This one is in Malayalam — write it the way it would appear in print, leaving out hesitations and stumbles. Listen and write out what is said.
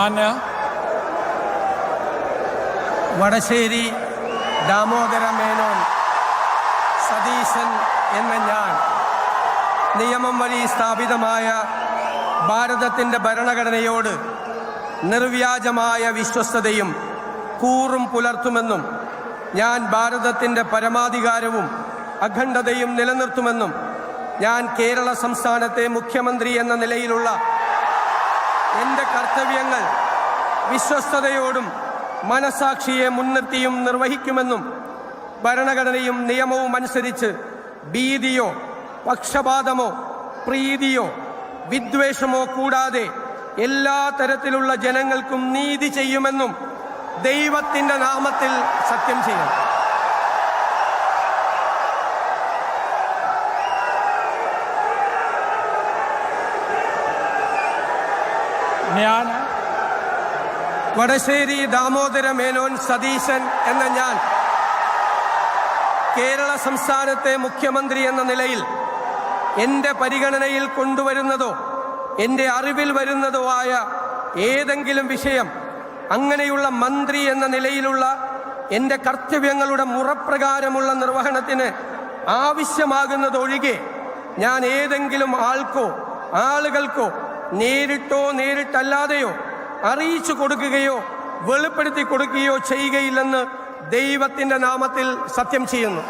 ഞാൻ വടശ്ശേരി ദാമോദര മേനോൻ സതീശൻ എന്ന ഞാൻ നിയമം വഴി സ്ഥാപിതമായ ഭാരതത്തിൻ്റെ ഭരണഘടനയോട് നിർവ്യാജമായ വിശ്വസ്തതയും കൂറും പുലർത്തുമെന്നും ഞാൻ ഭാരതത്തിൻ്റെ പരമാധികാരവും അഖണ്ഡതയും നിലനിർത്തുമെന്നും ഞാൻ കേരള സംസ്ഥാനത്തെ മുഖ്യമന്ത്രി എന്ന നിലയിലുള്ള എൻ്റെ കർത്തവ്യങ്ങൾ വിശ്വസ്തയോടും മനസാക്ഷിയെ മുൻനിർത്തിയും നിർവഹിക്കുമെന്നും ഭരണഘടനയും നിയമവും അനുസരിച്ച് ഭീതിയോ പക്ഷപാതമോ പ്രീതിയോ വിദ്വേഷമോ കൂടാതെ എല്ലാ തരത്തിലുള്ള ജനങ്ങൾക്കും നീതി ചെയ്യുമെന്നും ദൈവത്തിൻ്റെ നാമത്തിൽ സത്യം ചെയ്യും. ഞാൻ വടശ്ശേരി ദാമോദര മേനോൻ സതീശൻ എന്ന ഞാൻ കേരള സംസ്ഥാനത്തെ മുഖ്യമന്ത്രി എന്ന നിലയിൽ എൻ്റെ പരിഗണനയിൽ കൊണ്ടുവരുന്നതോ എൻ്റെ അറിവിൽ വരുന്നതോ ആയ ഏതെങ്കിലും വിഷയം അങ്ങനെയുള്ള മന്ത്രി എന്ന നിലയിലുള്ള എൻ്റെ കർത്തവ്യങ്ങളുടെ മുറപ്രകാരമുള്ള നിർവഹണത്തിന് ആവശ്യമാകുന്നതൊഴികെ ഞാൻ ഏതെങ്കിലും ആൾക്കോ ആളുകൾക്കോ നേരിട്ടോ നേരിട്ടല്ലാതെയോ അറിയിച്ചു കൊടുക്കുകയോ വെളിപ്പെടുത്തി കൊടുക്കുകയോ ചെയ്യുകയില്ലെന്ന് ദൈവത്തിൻ്റെ നാമത്തിൽ സത്യം ചെയ്യുന്നു.